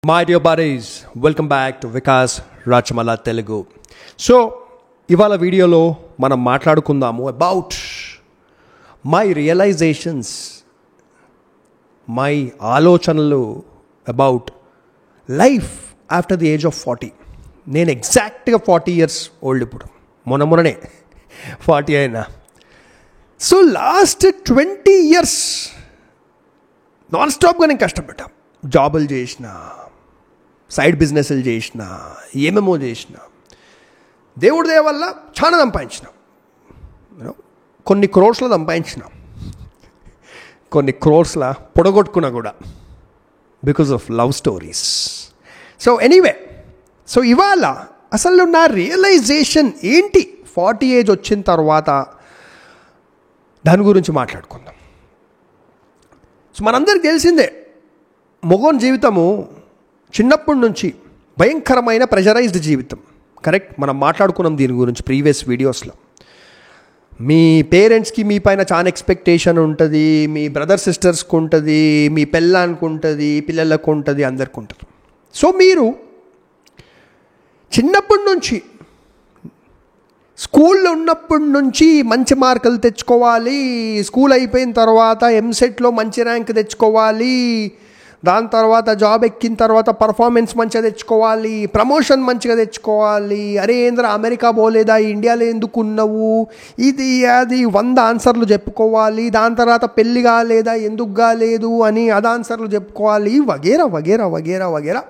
My dear buddies, welcome back to Vikas Rachamala Telugu. So, ఇవాళ వీడియోలో మనం మాట్లాడుకుందాము అబౌట్ మై రియలైజేషన్స్, మై ఆలోచనలు about life after the age of 40. నేను ఎగ్జాక్ట్గా 40 years ఓల్డ్ ఇప్పుడు, మొన్ననే 40 అయినా. సో లాస్ట్ 20 years నాన్ స్టాప్గా నేను కష్టపడ్డా. జాబులు చేసిన, సైడ్ బిజినెస్లు చేసిన, ఏమేమో చేసిన. దేవుడి దయ వల్ల చాలా సంపాదించిన, కొన్ని క్రోర్స్లో సంపాదించిన, కొన్ని క్రోర్స్లా పొడగొట్టుకున్నా కూడా, because of love stories. So anyway, so ఇవాళ అసలు నా రియలైజేషన్ ఏంటి 40 ఏజ్ వచ్చిన తర్వాత, దాని గురించి మాట్లాడుకుందాం. సో మనందరికి తెలిసిందే, మగోని జీవితము చిన్నప్పటి నుంచి భయంకరమైన ప్రెషరైజ్డ్ జీవితం. కరెక్ట్, మనం మాట్లాడుకున్నాం దీని గురించి ప్రీవియస్ వీడియోస్లో. మీ పేరెంట్స్కి మీ పైన చాలా ఎక్స్పెక్టేషన్ ఉంటుంది, మీ బ్రదర్ సిస్టర్స్కి ఉంటుంది, మీ పెళ్ళానికి ఉంటుంది, పిల్లలకు ఉంటుంది, అందరికి ఉంటుంది. సో మీరు చిన్నప్పటి నుంచి, స్కూల్లో ఉన్నప్పటి నుంచి మంచి మార్కులు తెచ్చుకోవాలి, స్కూల్ అయిపోయిన తర్వాత ఎంసెట్లో మంచి ర్యాంక్ తెచ్చుకోవాలి, దాని తర్వాత జాబ్ ఎక్కిన తర్వాత పర్ఫార్మెన్స్ మంచిగా తెచ్చుకోవాలి, ప్రమోషన్ మంచిగా తెచ్చుకోవాలి, అరే ఏంద్ర అమెరికా పోలేదా, ఇండియాలో ఎందుకు ఉన్నావు, ఇది అది 100 ఆన్సర్లు చెప్పుకోవాలి, దాని తర్వాత పెళ్ళి కాలేదా, ఎందుకు కాలేదు అని అది ఆన్సర్లు చెప్పుకోవాలి, వగేరా వగేరా వగేరా వగేరా.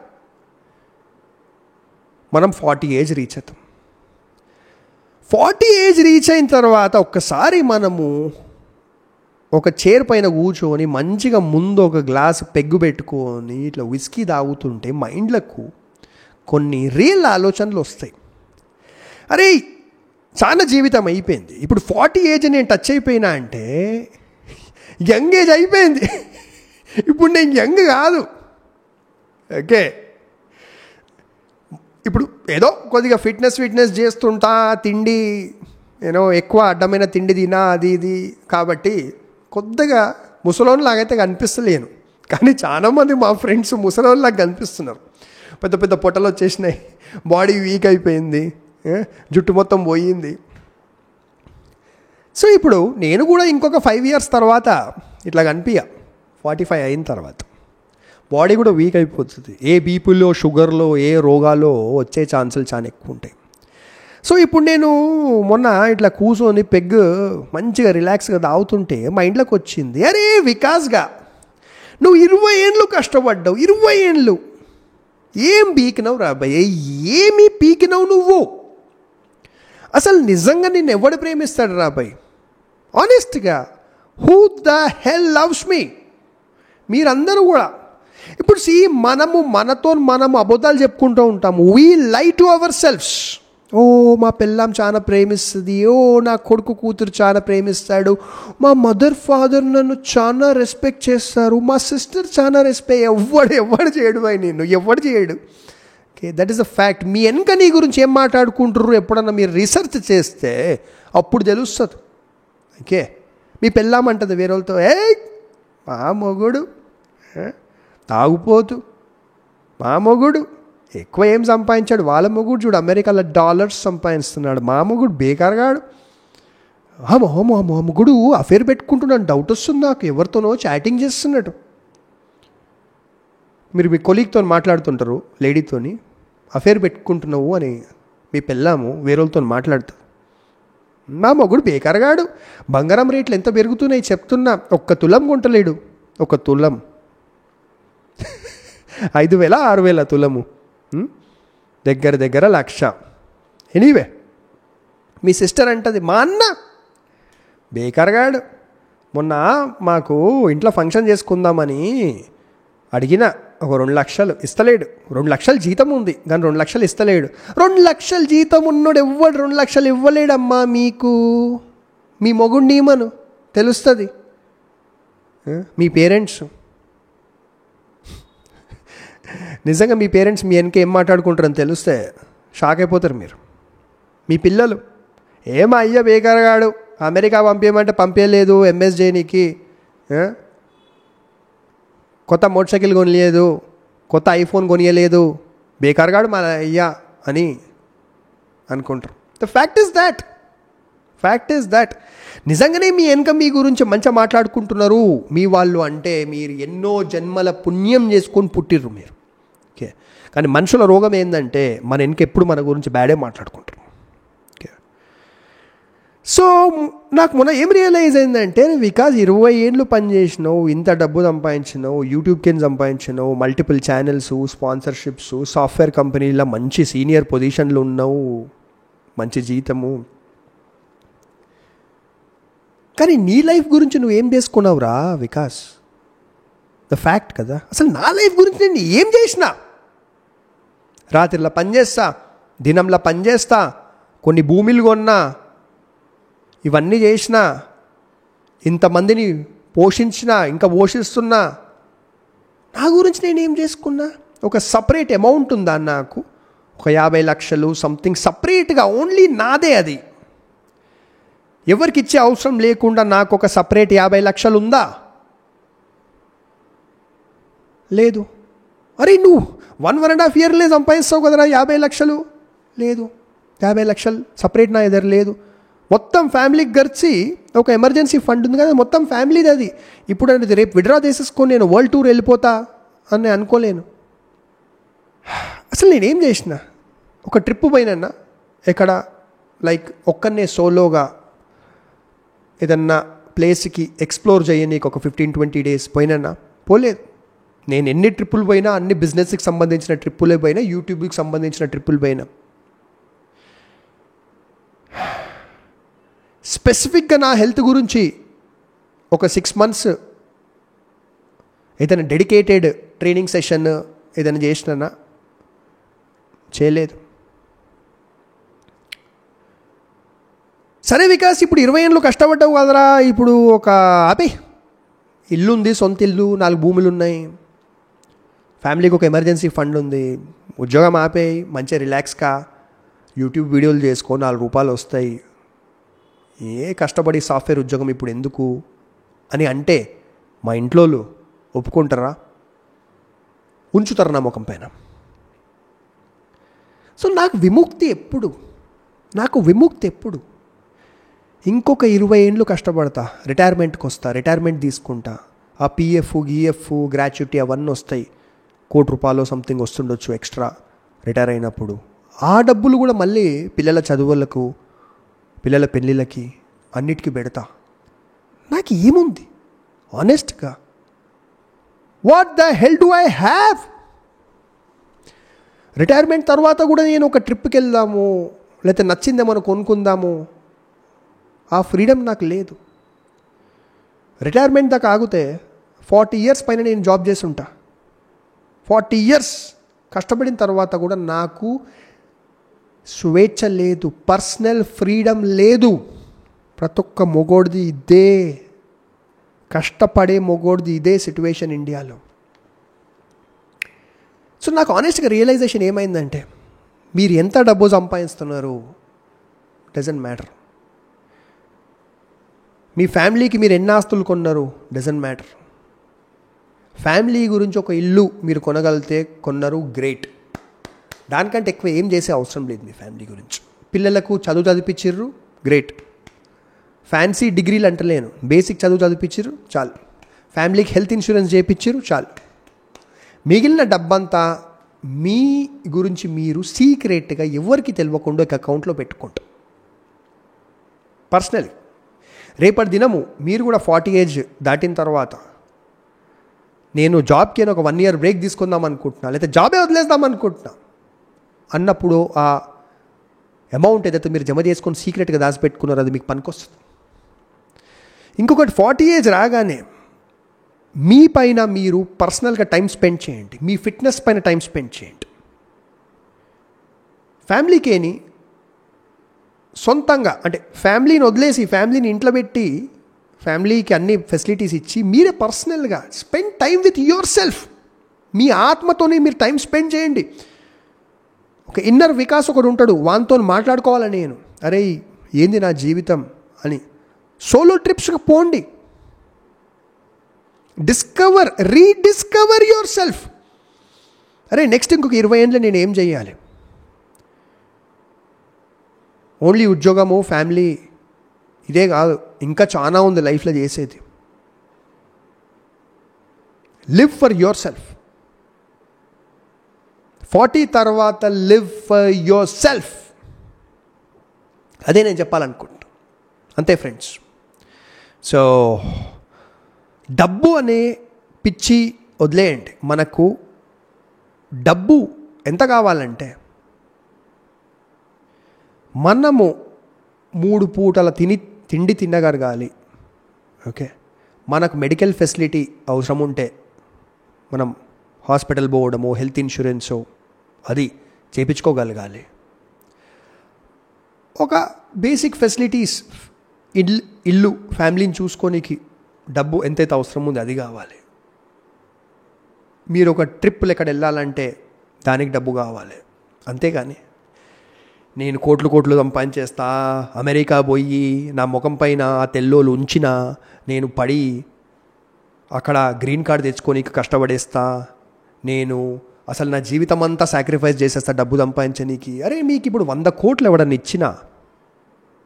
మనం 40 ఏజ్ రీచ్ అవుతాం. 40 ఏజ్ రీచ్ అయిన తర్వాత ఒక్కసారి మనము ఒక చైర్ పైన కూర్చొని మంచిగా ముందు ఒక గ్లాస్ పెగ్గు పెట్టుకొని ఇట్లా విస్కీ తాగుతుంటే మైండ్లకు కొన్ని రియల్ ఆలోచనలు వస్తాయి. అరే చాలా జీవితం అయిపోయింది, ఇప్పుడు 40 ఏజ్ నేను టచ్ అయిపోయినా అంటే యంగ్ ఏజ్ అయిపోయింది, ఇప్పుడు నేను యంగ్ కాదు. ఓకే, ఇప్పుడు ఏదో కొద్దిగా ఫిట్నెస్ చేస్తుంటా, తిండి ఎక్కువ అడ్డమైన తిండి తినా, అది ఇది కాబట్టి కొద్దిగా ముసలోళ్ళలాగైతే కనిపిస్తలేను. కానీ చాలామంది మా ఫ్రెండ్స్ ముసలోళ్ళలాగా కనిపిస్తున్నారు. పెద్ద పెద్ద పొట్టలు వచ్చేసినాయి, బాడీ వీక్ అయిపోయింది, జుట్టు మొత్తం పోయింది. సో ఇప్పుడు నేను కూడా ఇంకొక 5 years తర్వాత ఇట్లా కనిపించా. 45 అయిన తర్వాత బాడీ కూడా వీక్ అయిపోతుంది. ఏ బీపీలో, షుగర్లో, ఏ రోగాలో వచ్చే ఛాన్సులు చాలా ఎక్కువ ఉంటాయి. సో ఇప్పుడు నేను మొన్న ఇట్లా కూర్చొని పెగ్ మంచిగా రిలాక్స్గా తాగుతుంటే మా ఇంట్లోకి వచ్చింది, అరే వికాస్గా నువ్వు 20 ఏళ్ళు కష్టపడ్డావు, 20 ఏళ్ళు ఏం పీకినావు రాబాయ్, ఏమి పీకినావు నువ్వు, అసలు నిజంగా నిన్ను ఎవడు ప్రేమిస్తాడు రాబాయ్, ఆనెస్ట్గా who the hell loves me. మీరందరూ కూడా ఇప్పుడు మనము అబద్ధాలు చెప్పుకుంటూ ఉంటాము. వీ లై టు అవర్ సెల్ఫ్స్. ఓ మా పిల్లం చాలా ప్రేమిస్తుంది, ఓ నా కొడుకు కూతురు చాలా ప్రేమిస్తాడు, మా మదర్ ఫాదర్ నన్ను చాలా రెస్పెక్ట్ చేస్తారు, మా సిస్టర్ చాలా రెస్పెక్ట్. ఎవడు చేయడు అయి, నేను ఎవడు చేయడు. Okay, that is the fact. మీ వెనక నీ గురించి ఏం మాట్లాడుకుంటారు ఎప్పుడన్నా మీరు రీసెర్చ్ చేస్తే అప్పుడు తెలుస్తుంది. ఓకే, మీ పెళ్ళామంటుంది వేరే వాళ్ళతో, మా మొగుడు తాగుపోతు, మా మొగుడు ఎక్కువ ఏం సంపాదించాడు, వాళ్ళ మొగుడు చూడు అమెరికాలో $డాలర్స్ సంపాదిస్తున్నాడు, మా మొగుడు బేకార్గాడు, మా మొగుడు అఫేర్ పెట్టుకుంటున్నాను, డౌట్ వస్తుంది నాకు, ఎవరితోనో చాటింగ్ చేస్తున్నాడు. మీరు మీ కొలీగ్తో మాట్లాడుతుంటారు, లేడీతోని అఫేర్ పెట్టుకుంటున్నావు అని మీ పెళ్ళాము వేరేతో మాట్లాడుతారు, మా మొగుడు బేకార్గాడు, బంగారం రేట్లు ఎంత పెరుగుతున్నాయి చెప్తున్నా, 1 తులం కొంటలేడు, 1 తులం 5,000 6,000 తులము, దగ్గర $1,00,000. ఎనీవే మీ సిస్టర్ అంటది, మా అన్న బేకార్గాడు, మొన్న మాకు ఇంట్లో ఫంక్షన్ చేసుకుందామని అడిగిన ఒక 2 లక్షలు ఇస్తలేడు, 2 లక్షలు జీతం ఉంది కానీ 2 లక్షలు ఇస్తలేడు. 2 లక్షలు జీతం ఉన్నాడు ఎవ్వడు 2 లక్షలు ఇవ్వలేడమ్మా. మీకు మీ మొగుడిని ఇమ్మను, తెలుస్తుంది. మీ పేరెంట్స్ నిజంగా మీ పేరెంట్స్ మీ వెనక ఏం మాట్లాడుకుంటారని తెలిస్తే షాక్ అయిపోతారు మీరు. మీ పిల్లలు ఏమో అయ్యా బేకారగాడు, అమెరికా పంపించమంటే పంపించలేదు, ఎంఎస్ చేయనీకి కొత్త మోటార్ సైకిల్ కొనలేదు, కొత్త ఐఫోన్ కొనియలేదు, బేకార్గాడు మన అయ్యా అని అనుకుంటారు. ద ఫ్యాక్ట్ ఈస్ దాట్ నిజంగానే మీ వెనక మీ గురించి మంచిగా మాట్లాడుకుంటున్నారు మీ వాళ్ళు అంటే మీరు ఎన్నో జన్మల పుణ్యం చేసుకొని పుట్టిర్రు మీరు. ఓకే, కానీ మనుషుల రోగం ఏంటంటే మన వెనక ఎప్పుడు మన గురించి బ్యాడే మాట్లాడుకుంటారు. ఓకే, సో నాకు మొన్న ఏం రియలైజ్ అయిందంటే, వికాస్ 20 ఏళ్ళు పనిచేసినావు, ఇంత డబ్బు సంపాదించినావు, యూట్యూబ్కి సంపాదించినావు, మల్టిపుల్ ఛానల్స్, స్పాన్సర్షిప్స్, సాఫ్ట్వేర్ కంపెనీలో మంచి సీనియర్ పొజిషన్లు ఉన్నావు, మంచి జీతము, కానీ నీ లైఫ్ గురించి నువ్వు ఏం చేసుకున్నావురా వికాస్? ద ఫ్యాక్ట్ కదా. అసలు నా లైఫ్ గురించి నేను ఏం చేసినా, రాత్రిలో పనిచేస్తా, దినంలో పనిచేస్తా, కొన్ని భూమిలు కొన్నా, ఇవన్నీ చేసినా, ఇంతమందిని పోషించినా, ఇంకా పోషిస్తున్నా, నా గురించి నేను ఏం చేసుకున్నా? ఒక సపరేట్ అమౌంట్ ఉందా నాకు? ఒక 50 లక్షలు సంథింగ్ సపరేట్గా ఓన్లీ నాదే, అది ఎవరికి ఇచ్చే అవసరం లేకుండా నాకు ఒక సపరేట్ 50 లక్షలు ఉందా? లేదు. అరే నువ్వు 1.5 ఇయర్లే సంపాదిస్తావు కదరా 50 లక్షలు? లేదు, 50 లక్షలు సపరేట్ నా ఎదురు లేదు. మొత్తం ఫ్యామిలీకి గడిచి ఒక ఎమర్జెన్సీ ఫండ్ ఉంది కదా, మొత్తం ఫ్యామిలీది అది. ఇప్పుడు అనేది రేపు విడ్రా చేసేసుకొని నేను వరల్డ్ టూర్ వెళ్ళిపోతా అని అనుకోలేను. అసలు నేనేం చేసిన? ఒక ట్రిప్ పోయినన్నా, ఎక్కడ లైక్ ఒక్కనే సోలోగా ఏదన్నా ప్లేస్కి ఎక్స్ప్లోర్ చేయనీకి ఒక 15-20 డేస్ పోయినన్నా? పోలేదు. నేను ఎన్ని ట్రిప్పులు పోయినా అన్ని బిజినెస్కి సంబంధించిన ట్రిప్పులే పోయినా, యూట్యూబ్కి సంబంధించిన ట్రిప్పులు పోయినా. స్పెసిఫిక్గా నా హెల్త్ గురించి ఒక 6 months ఏదైనా డెడికేటెడ్ ట్రైనింగ్ సెషన్ ఏదైనా చేసినా? చేయలేదు. సరే వికాస్, ఇప్పుడు 20 ఏళ్ళు కష్టపడ్డావు కదరా, ఇప్పుడు ఒక ఆపే, ఇల్లు ఉంది, సొంత ఇల్లు, 4 భూములు ఉన్నాయి, ఫ్యామిలీకి ఒక ఎమర్జెన్సీ ఫండ్ ఉంది, ఉద్యోగం ఆపేయి, మంచిగా రిలాక్స్గా యూట్యూబ్ వీడియోలు చేసుకో, 4 రూపాయలు వస్తాయి, ఏ కష్టపడి సాఫ్ట్వేర్ ఉద్యోగం ఇప్పుడు ఎందుకు అని అంటే మా ఇంట్లో ఒప్పుకుంటారా? ఉంచుతారా నా ముఖం పైన? సో నాకు విముక్తి ఎప్పుడు? ఇంకొక 20 ఏళ్ళు కష్టపడతా, రిటైర్మెంట్కి వస్తా, రిటైర్మెంట్ తీసుకుంటా, ఆ పిఎఫ్ గిఎఫ్ గ్రాట్యుటీ అవన్నీ వస్తాయి, 1 కోటి రూపాయలు సంథింగ్ వస్తుండొచ్చు ఎక్స్ట్రా రిటైర్ అయినప్పుడు. ఆ డబ్బులు కూడా మళ్ళీ పిల్లల చదువులకు, పిల్లల పెళ్ళిళ్ళకి అన్నిటికీ పెడతా. నాకు ఏముంది ఆనెస్ట్గా? What the hell do I have? Retirement తర్వాత కూడా నేను ఒక ట్రిప్కి వెళ్దాము, లేకపోతే నచ్చిందేమో కొనుక్కుందాము, ఆ ఫ్రీడమ్ నాకు లేదు. రిటైర్మెంట్ దాకా ఆగితే 40 years పైన నేను జాబ్ చేసి ఉంటా. 40 years కష్టపడిన తర్వాత కూడా నాకు స్వేచ్ఛ లేదు, పర్సనల్ ఫ్రీడమ్ లేదు. ప్రతి ఒక్క మొగోడిది ఇదే, కష్టపడే మొగోడిది ఇదే సిట్యువేషన్ ఇండియాలో. సో నాకు ఆనెస్ట్గా రియలైజేషన్ ఏమైందంటే, మీరు ఎంత డబ్బు సంపాదిస్తున్నారు డజంట్ మ్యాటర్. మీ ఫ్యామిలీకి మీరు ఎన్ని ఆస్తులు కొన్నారు డజంట్ మ్యాటర్. ఫ్యామిలీ గురించి ఒక ఇల్లు మీరు కొనగలిగితే కొన్నారు, గ్రేట్. దానికంటే ఎక్కువ ఏం చేసే అవసరం లేదు మీ ఫ్యామిలీ గురించి. పిల్లలకు చదువు చదివించిర్రు, గ్రేట్. ఫ్యాన్సీ డిగ్రీలు అంటలేను, బేసిక్ చదువు చదివించిర్రు చాలు. ఫ్యామిలీకి హెల్త్ ఇన్సూరెన్స్ చేయించిర్రు చాలు. మిగిలిన డబ్బంతా మీ గురించి మీరు సీక్రెట్గా ఎవరికి తెలియకుండా ఒక అకౌంట్లో పెట్టుకుంటారు పర్సనల్. రేపటి దినము మీరు కూడా 40 ఏజ్ దాటిన తర్వాత, నేను జాబ్కి ఒక 1 year బ్రేక్ తీసుకుందాం అనుకుంటున్నా, లేకపోతే జాబే వదిలేద్దాం అనుకుంటున్నా అన్నప్పుడు ఆ అమౌంట్ ఏదైతే మీరు జమ చేసుకొని సీక్రెట్గా దాచిపెట్టుకున్నారో అది మీకు పనికొస్తుంది. ఇంకొకటి 40 ఏజ్ రాగానే మీ పైన మీరు పర్సనల్గా టైం స్పెండ్ చేయండి, మీ ఫిట్నెస్ పైన టైం స్పెండ్ చేయండి. ఫ్యామిలీకేని సొంతంగా అంటే ఫ్యామిలీని వదిలేసి ఫ్యామిలీని ఇంట్లో పెట్టి ఫ్యామిలీకి అన్ని ఫెసిలిటీస్ ఇచ్చి మీరే పర్సనల్గా spend time with yourself. మీ ఆత్మతోనే మీరు టైం స్పెండ్ చేయండి. ఒక ఇన్నర్ వికాస్ ఒకడు ఉంటాడు, వానితో మాట్లాడుకోవాలని నేను, అరే ఏంది నా జీవితం అని. సోలో ట్రిప్స్కి పోండి, రీడిస్కవర్ యువర్ సెల్ఫ్. అరే నెక్స్ట్ ఇంకొక 20 ఏళ్ళు నేను ఏం చేయాలి? ఓన్లీ ఉద్యోగము, ఫ్యామిలీ ఇదే కాదు, ఇంకా చాలా ఉంది లైఫ్లో చేసేది. Live for your self. 40 తర్వాత లివ్ ఫర్ యువర్ సెల్ఫ్. అదే నేను చెప్పాలనుకుంటున్నాను. అంతే ఫ్రెండ్స్. సో డబ్బు అనే పిచ్చి వదిలేయండి. మనకు డబ్బు ఎంత కావాలంటే మనము 3 పూటల తిండి తినగలగాలి. ఓకే, మనకు మెడికల్ ఫెసిలిటీ అవసరం ఉంటే మనం హాస్పిటల్ పోవడము, హెల్త్ ఇన్సూరెన్సో అది చేయించుకోగలగాలి. ఒక బేసిక్ ఫెసిలిటీస్, ఇల్లు, ఫ్యామిలీని చూసుకోనికి డబ్బు ఎంతైతే అవసరం ఉంది అది కావాలి. మీరు ఒక ట్రిప్పులు ఎక్కడ వెళ్ళాలంటే దానికి డబ్బు కావాలి. అంతేగాని నేను కోట్లు సంపాదించేస్తా, అమెరికా పోయి నా ముఖం పైన ఆ తెల్లోలు ఉంచిన నేను పడి అక్కడ గ్రీన్ కార్డ్ తెచ్చుకోనికి కష్టపడేస్తా, నేను అసలు నా జీవితం అంతా సాక్రిఫైస్ చేసేస్తా డబ్బు సంపాదించడానికి. అరే మీకు ఇప్పుడు 100 కోట్లు ఎవడన్నా ఇచ్చినా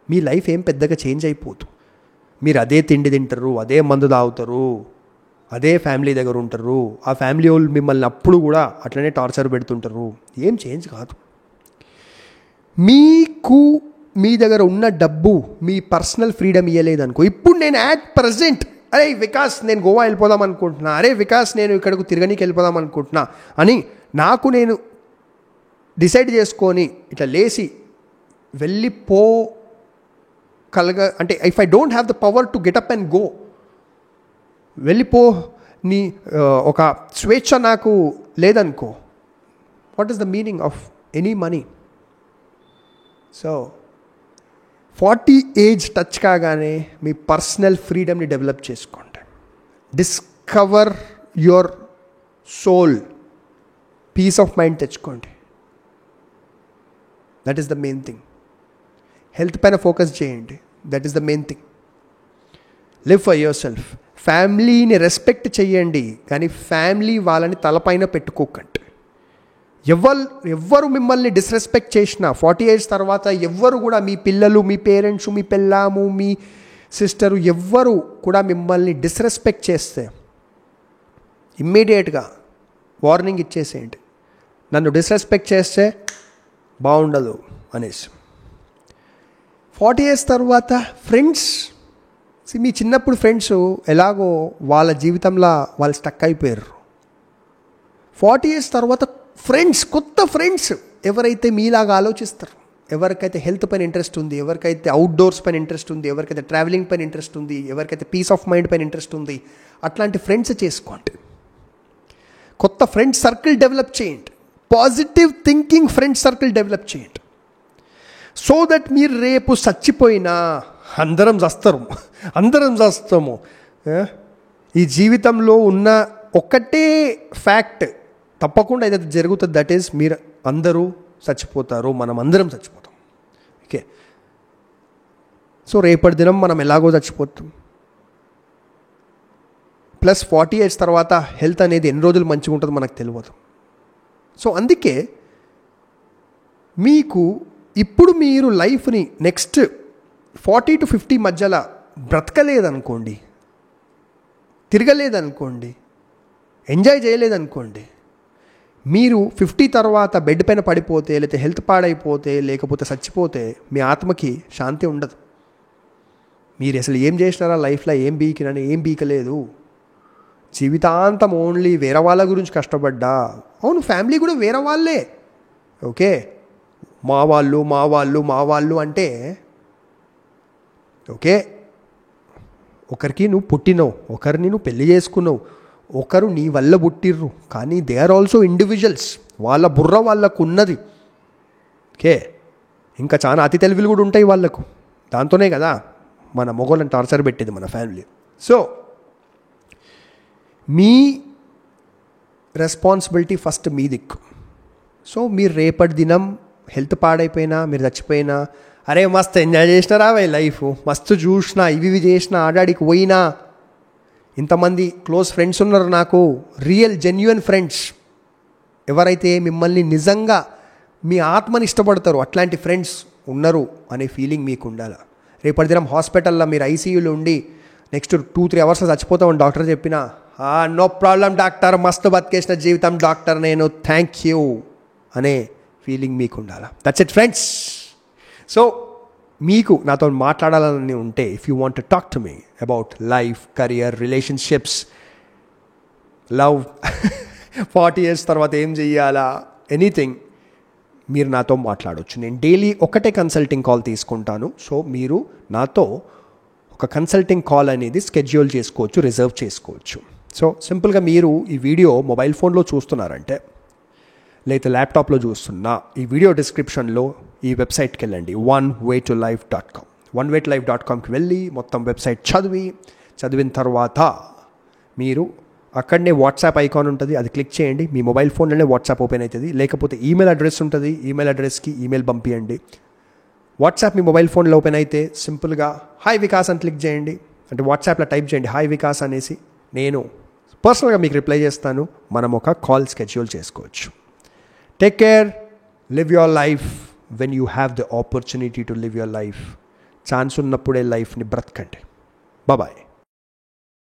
మీ లైఫ్ ఏం పెద్దగా చేంజ్ అయిపోదు. మీరు అదే తిండి తింటారు, అదే మందు తాగుతారు, అదే ఫ్యామిలీ దగ్గర ఉంటారు. ఆ ఫ్యామిలీ వాళ్ళు మిమ్మల్ని అప్పుడు కూడా అట్లనే టార్చర్ పెడుతుంటారు. ఏం చేంజ్ కాదు. మీకు మీ దగ్గర ఉన్న డబ్బు మీ పర్సనల్ ఫ్రీడమ్ ఇవ్వలేదనుకో. ఇప్పుడు నేను యాట్ ప్రజెంట్ అరే వికాస్ నేను గోవా వెళ్ళిపోదాం అనుకుంటున్నా, అరే వికాస్ నేను ఇక్కడికి తిరగనీకి వెళ్ళిపోదాం అనుకుంటున్నా అని నాకు నేను డిసైడ్ చేసుకొని ఇట్లా లేచి అంటే if I don't have the power to get up and go, నీ ఒక స్వేచ్ఛ నాకు లేదనుకో, what is the meaning of any money? So 40 age touch కాగానే మీ పర్సనల్ ఫ్రీడమ్ని డెవలప్ చేసుకోండి. Discover your soul, peace of mind తెచ్చుకోండి. That is the main thing. Health పైన ఫోకస్ చేయండి. That is the main thing. Live for yourself. ఫ్యామిలీని respect చేయండి, కానీ ఫ్యామిలీ వాళ్ళని తలపైన పెట్టుకోకండి. ఎవ్వరు మిమ్మల్ని డిస్రెస్పెక్ట్ చేసినా 40 ఏజ్ తర్వాత ఎవ్వరు కూడా, మీ పిల్లలు, మీ పేరెంట్స్, మీ పెళ్ళాము, మీ సిస్టరు, ఎవ్వరు కూడా మిమ్మల్ని డిస్రెస్పెక్ట్ చేస్తే ఇమ్మీడియట్గా వార్నింగ్ ఇచ్చేసేయండి. నన్ను డిస్రెస్పెక్ట్ చేస్తే బాగుండదు అనేసి. 40 ఇయర్స్ తర్వాత ఫ్రెండ్స్, మీ చిన్నప్పుడు ఫ్రెండ్స్ ఎలాగో వాళ్ళ జీవితంలో వాళ్ళు స్టక్ అయిపోయారు. 40 ఇయర్స్ తర్వాత ఫ్రెండ్స్, కొత్త ఫ్రెండ్స్ ఎవరైతే మీలాగా ఆలోచిస్తారు, ఎవరికైతే హెల్త్ పైన ఇంట్రెస్ట్ ఉంది, ఎవరికైతే అవుట్డోర్స్ పైన ఇంట్రెస్ట్ ఉంది, ఎవరికైతే ట్రావెలింగ్ పైన ఇంట్రెస్ట్ ఉంది, ఎవరికైతే పీస్ ఆఫ్ మైండ్ పైన ఇంట్రెస్ట్ ఉంది, అట్లాంటి ఫ్రెండ్స్ చేసుకోండి. కొత్త ఫ్రెండ్స్ సర్కిల్ డెవలప్ చేయండి. Positive thinking friends circle develop చేయండి. సో దట్ మీరు రేపు చచ్చిపోయినా అందరం చస్తాము. ఈ జీవితంలో ఉన్న ఒకటే ఫ్యాక్ట్ తప్పకుండా ఏదైతే జరుగుతుంది, దట్ ఈస్ మీరు అందరూ చచ్చిపోతారు, మనం అందరం చచ్చిపోతాం. ఓకే, సో రేపటి దినం మనం ఎలాగో చచ్చిపోతాం. ప్లస్ 40 ఇయర్స్ తర్వాత హెల్త్ అనేది ఎన్ని రోజులు మంచిగా ఉంటుందో మనకు తెలియదు. సో అందుకే మీకు ఇప్పుడు మీరు లైఫ్ని నెక్స్ట్ 40 to 50 మధ్యలో బ్రతకలేదనుకోండి, తిరగలేదనుకోండి, ఎంజాయ్ చేయలేదనుకోండి, మీరు 50 తర్వాత బెడ్ పైన పడిపోతే, లేకపోతే హెల్త్ పాడైపోతే, లేకపోతే చచ్చిపోతే మీ ఆత్మకి శాంతి ఉండదు. మీరు అసలు ఏం చేసినారా లైఫ్లో, ఏం బీకలేదు, జీవితాంతం ఓన్లీ వేరే వాళ్ళ గురించి కష్టపడ్డా. అవును, ఫ్యామిలీ కూడా వేరే వాళ్ళే. ఓకే, మా వాళ్ళు అంటే ఓకే, ఒకరికి నువ్వు పుట్టినవు, ఒకరిని నువ్వు పెళ్లి చేసుకున్నావు, ఒకరు నీ వల్ల పుట్టిర్రు, కానీ దే ఆర్ ఆల్సో ఇండివిజువల్స్. వాళ్ళ బుర్ర వాళ్ళకు ఉన్నది. ఓకే, ఇంకా చాలా అతి తెలివిలు కూడా ఉంటాయి వాళ్ళకు. దాంతోనే కదా మన మొగోళ్ళని టార్చర్ పెట్టేది మన ఫ్యామిలీ. సో మీ రెస్పాన్సిబిలిటీ ఫస్ట్ మీ దిక్కు. సో మీరు రేపటి దినం హెల్త్ పాడైపోయినా, మీరు చచ్చిపోయినా, అరే మస్తు ఎంజాయ్ చేసినారా లైఫ్, మస్తు చూసినా, ఇవి చేసినా, ఆడాడికి పోయినా, ఇంతమంది క్లోజ్ ఫ్రెండ్స్ ఉన్నారు నాకు, రియల్ జెన్యున్ ఫ్రెండ్స్, ఎవరైతే మిమ్మల్ని నిజంగా మీ ఆత్మని ఇష్టపడతారో అట్లాంటి ఫ్రెండ్స్ ఉన్నారు అనే ఫీలింగ్ మీకు ఉండాలి. రేపటి దినం హాస్పిటల్లో మీరు ఐసీయూలో ఉండి నెక్స్ట్ 2-3 అవర్స్ చచ్చిపోతామని డాక్టర్ చెప్పినా నో ప్రాబ్లం డాక్టర్, మస్తు బతికేసిన జీవితం డాక్టర్ నేను, థ్యాంక్ యూ అనే ఫీలింగ్ మీకు ఉండాలి. That's it friends. సో మీకు నాతో మాట్లాడాలని ఉంటే, if you want to talk to me about life, career, relationships, love, 40 years తర్వాత ఏం చెయ్యాలా, ఎనీథింగ్, మీరు నాతో మాట్లాడవచ్చు. నేను డైలీ ఒకటే కన్సల్టింగ్ కాల్ తీసుకుంటాను. సో మీరు నాతో ఒక కన్సల్టింగ్ కాల్ అనేది స్కెడ్యూల్ చేసుకోవచ్చు, రిజర్వ్ చేసుకోవచ్చు. సో సింపుల్గా మీరు ఈ వీడియో మొబైల్ ఫోన్లో చూస్తున్నారంటే, లేదా ల్యాప్టాప్లో చూస్తున్నా, ఈ వీడియో డిస్క్రిప్షన్లో ఈ వెబ్సైట్కి వెళ్ళండి, onewaytolife.com. onewaytolife.comకి వెళ్ళి మొత్తం వెబ్సైట్ చదివిన తర్వాత మీరు అక్కడనే వాట్సాప్ ఐకాన్ ఉంటుంది, అది క్లిక్ చేయండి. మీ మొబైల్ ఫోన్లోనే వాట్సాప్ ఓపెన్ అవుతుంది. లేకపోతే ఈమెయిల్ అడ్రస్ ఉంటుంది, ఈమెయిల్ అడ్రస్కి ఈమెయిల్ పంపించండి. వాట్సాప్ మీ మొబైల్ ఫోన్లో ఓపెన్ అయితే సింపుల్గా హాయ్ వికాస్ అని క్లిక్ చేయండి. అంటే వాట్సాప్లో టైప్ చేయండి హాయ్ వికాస్ అనేసి, నేను పర్సనల్గా మీకు రిప్లై చేస్తాను. మనం ఒక కాల్ స్కెడ్యూల్ చేసుకోవచ్చు. Take care, live your life when you have the opportunity to live your life. Chance ఉన్నప్పుడే లైఫ్ని బ్రతకండి. బాయ్.